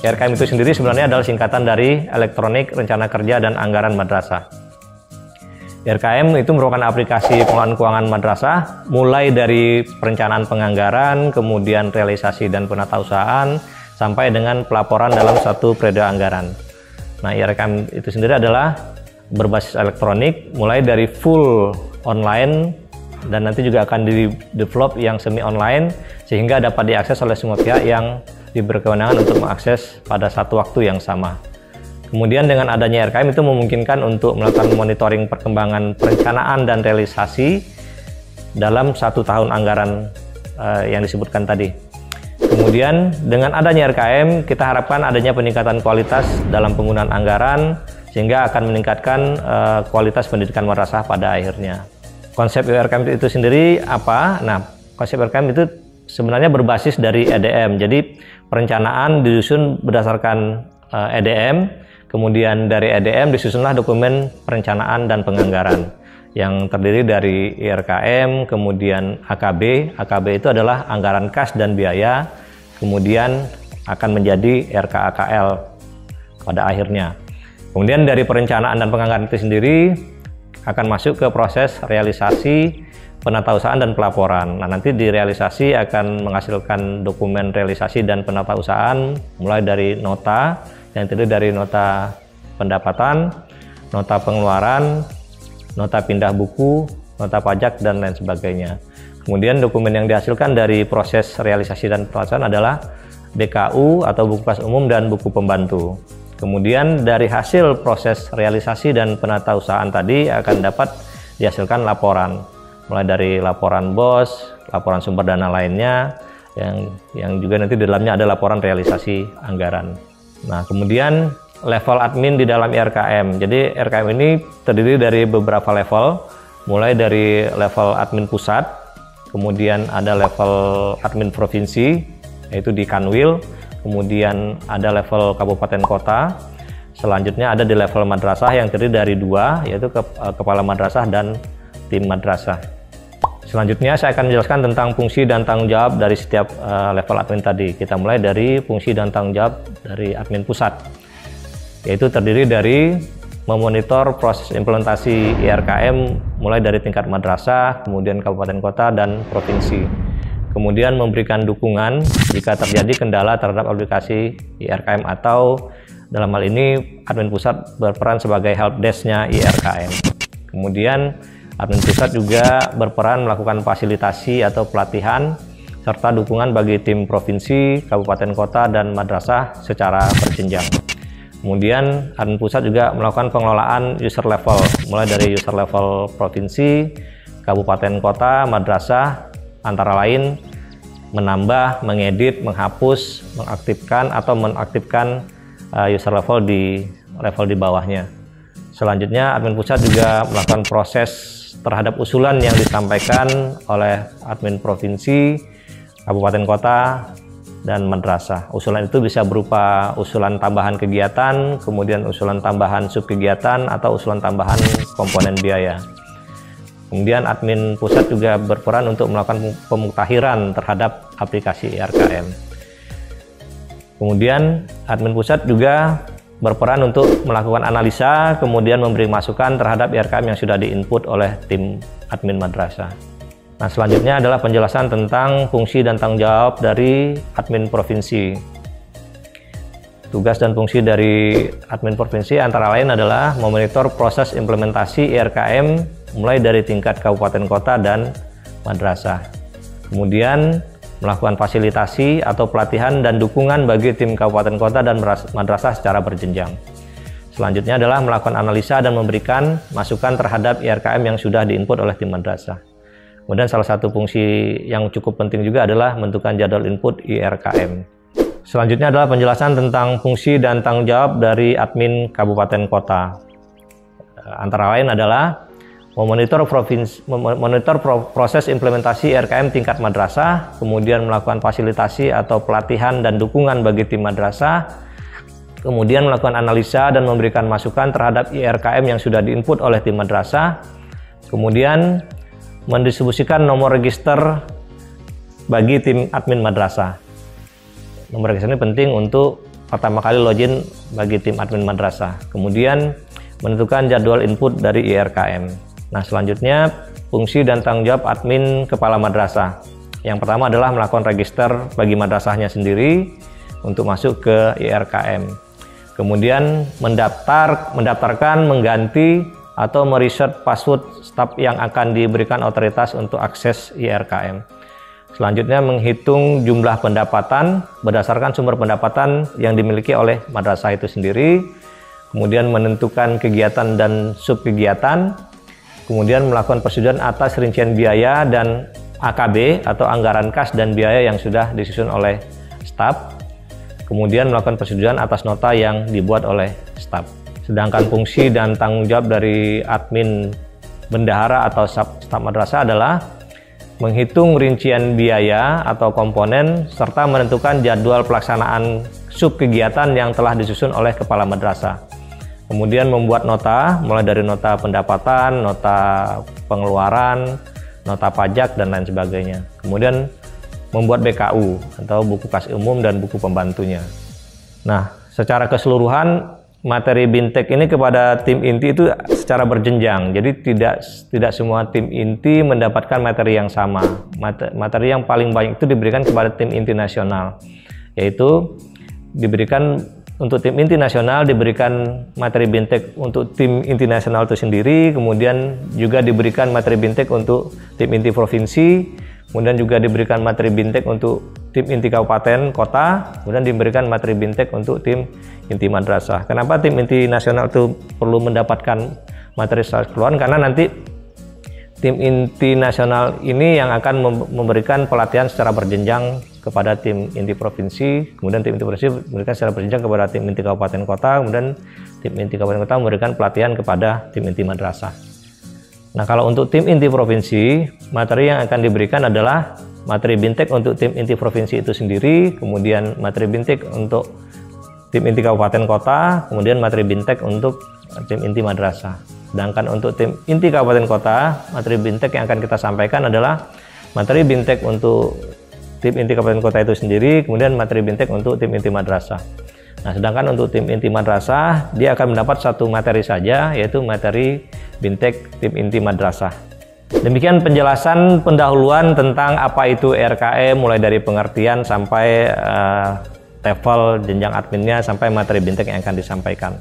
IRKM itu sendiri sebenarnya adalah singkatan dari Elektronik Rencana Kerja dan Anggaran Madrasah. IRKM itu merupakan aplikasi pengelolaan keuangan madrasah, mulai dari perencanaan penganggaran, kemudian realisasi dan penatausahaan, sampai dengan pelaporan dalam satu periode anggaran. Nah, IRKM itu sendiri adalah berbasis elektronik, mulai dari full online, dan nanti juga akan di-develop yang semi online, sehingga dapat diakses oleh semua pihak yang diberi kewenangan untuk mengakses pada satu waktu yang sama. Kemudian dengan adanya IRKM itu memungkinkan untuk melakukan monitoring perkembangan perencanaan dan realisasi dalam satu tahun anggaran yang disebutkan tadi. Kemudian dengan adanya IRKM kita harapkan adanya peningkatan kualitas dalam penggunaan anggaran, sehingga akan meningkatkan kualitas pendidikan madrasah pada akhirnya. Konsep IRKM itu sendiri apa? Nah, konsep IRKM itu sebenarnya berbasis dari EDM. Jadi perencanaan disusun berdasarkan EDM, kemudian dari EDM disusunlah dokumen perencanaan dan penganggaran yang terdiri dari IRKM, kemudian AKB. AKB itu adalah anggaran kas dan biaya, kemudian akan menjadi RKAKL pada akhirnya. Kemudian dari perencanaan dan penganggaran itu sendiri akan masuk ke proses realisasi, penatausahaan dan pelaporan. Nah, nanti di realisasi akan menghasilkan dokumen realisasi dan penatausahaan mulai dari nota yang terdiri dari nota pendapatan, nota pengeluaran, nota pindah buku, nota pajak dan lain sebagainya. Kemudian dokumen yang dihasilkan dari proses realisasi dan penatausahaan adalah BKU atau buku kas umum dan buku pembantu. Kemudian dari hasil proses realisasi dan penatausahaan tadi akan dapat dihasilkan laporan, mulai dari laporan BOS, laporan sumber dana lainnya, yang juga nanti di dalamnya ada laporan realisasi anggaran. Nah, kemudian level admin di dalam IRKM. Jadi IRKM ini terdiri dari beberapa level, mulai dari level admin pusat, kemudian ada level admin provinsi, yaitu di Kanwil, kemudian ada level kabupaten kota, selanjutnya ada di level madrasah yang terdiri dari dua, yaitu kepala madrasah dan tim madrasah. Selanjutnya saya akan menjelaskan tentang fungsi dan tanggung jawab dari setiap level admin tadi. Kita mulai dari fungsi dan tanggung jawab dari admin pusat, yaitu terdiri dari memonitor proses implementasi IRKM mulai dari tingkat madrasah, kemudian kabupaten kota dan provinsi. Kemudian memberikan dukungan jika terjadi kendala terhadap aplikasi IRKM, atau dalam hal ini admin pusat berperan sebagai helpdesk-nya IRKM. Kemudian admin pusat juga berperan melakukan fasilitasi atau pelatihan serta dukungan bagi tim provinsi, kabupaten kota, dan madrasah secara berjenjang. Kemudian admin pusat juga melakukan pengelolaan user level, mulai dari user level provinsi, kabupaten kota, madrasah, antara lain menambah, mengedit, menghapus, mengaktifkan atau menonaktifkan user level di bawahnya. Selanjutnya admin pusat juga melakukan proses terhadap usulan yang disampaikan oleh admin provinsi, kabupaten kota, dan madrasah. Usulan itu bisa berupa usulan tambahan kegiatan, kemudian usulan tambahan subkegiatan, atau usulan tambahan komponen biaya. Kemudian admin pusat juga berperan untuk melakukan pemuktahiran terhadap aplikasi IRKM. Kemudian admin pusat juga berperan untuk melakukan analisa, kemudian memberi masukan terhadap IRKM yang sudah diinput oleh tim admin madrasah. Nah, selanjutnya adalah penjelasan tentang fungsi dan tanggung jawab dari admin provinsi. Tugas dan fungsi dari admin provinsi antara lain adalah memonitor proses implementasi IRKM mulai dari tingkat kabupaten kota dan madrasah. Kemudian melakukan fasilitasi atau pelatihan dan dukungan bagi tim kabupaten kota dan madrasah secara berjenjang. Selanjutnya adalah melakukan analisa dan memberikan masukan terhadap IRKM yang sudah diinput oleh tim madrasah. Kemudian salah satu fungsi yang cukup penting juga adalah menentukan jadwal input IRKM. Selanjutnya adalah penjelasan tentang fungsi dan tanggung jawab dari admin kabupaten kota. Antara lain adalah memonitor proses implementasi IRKM tingkat madrasah, kemudian melakukan fasilitasi atau pelatihan dan dukungan bagi tim madrasah, kemudian melakukan analisa dan memberikan masukan terhadap IRKM yang sudah diinput oleh tim madrasah, kemudian mendistribusikan nomor register bagi tim admin madrasah. Nomor register ini penting untuk pertama kali login bagi tim admin madrasah. Kemudian menentukan jadwal input dari IRKM. Nah, selanjutnya fungsi dan tanggung jawab admin kepala madrasah. Yang pertama adalah melakukan register bagi madrasahnya sendiri untuk masuk ke IRKM. Kemudian mendaftarkan, mengganti atau mereset password staf yang akan diberikan otoritas untuk akses IRKM. Selanjutnya menghitung jumlah pendapatan berdasarkan sumber pendapatan yang dimiliki oleh madrasah itu sendiri. Kemudian menentukan kegiatan dan subkegiatan. Kemudian melakukan persetujuan atas rincian biaya dan AKB atau anggaran kas dan biaya yang sudah disusun oleh staf. Kemudian melakukan persetujuan atas nota yang dibuat oleh staf. Sedangkan fungsi dan tanggung jawab dari admin bendahara atau staf madrasah adalah menghitung rincian biaya atau komponen serta menentukan jadwal pelaksanaan subkegiatan yang telah disusun oleh kepala madrasah. Kemudian membuat nota, mulai dari nota pendapatan, nota pengeluaran, nota pajak, dan lain sebagainya. Kemudian membuat BKU atau buku kas umum dan buku pembantunya. Nah, secara keseluruhan materi BINTEK ini kepada tim inti itu secara berjenjang. Jadi tidak semua tim inti mendapatkan materi yang sama. Materi yang paling banyak itu diberikan kepada tim inti nasional. Yaitu diberikan untuk tim inti nasional, diberikan materi BINTEK untuk tim inti nasional itu sendiri, kemudian juga diberikan materi BINTEK untuk tim inti provinsi, kemudian juga diberikan materi BINTEK untuk tim inti kabupaten, kota, kemudian diberikan materi BINTEK untuk tim inti madrasah. Kenapa tim inti nasional itu perlu mendapatkan materi secara keseluruhan? Karena nanti tim inti nasional ini yang akan memberikan pelatihan secara berjenjang kepada tim inti provinsi, kemudian tim inti provinsi memberikan secara berjenjang kepada tim inti kabupaten kota, kemudian tim inti kabupaten kota memberikan pelatihan kepada tim inti madrasah. Nah, kalau untuk tim inti provinsi, materi yang akan diberikan adalah materi BINTEK untuk tim inti provinsi itu sendiri, kemudian materi BINTEK untuk tim inti kabupaten kota, kemudian materi BINTEK untuk tim inti madrasah. Sedangkan untuk tim inti kabupaten kota, materi BINTEK yang akan kita sampaikan adalah materi BINTEK untuk tim inti kabupaten kota itu sendiri, kemudian materi BINTEK untuk tim inti madrasah. Nah, sedangkan untuk tim inti madrasah, dia akan mendapat satu materi saja, yaitu materi BINTEK tim inti madrasah. Demikian penjelasan pendahuluan tentang apa itu IRKM, mulai dari pengertian sampai level jenjang adminnya sampai materi BINTEK yang akan disampaikan.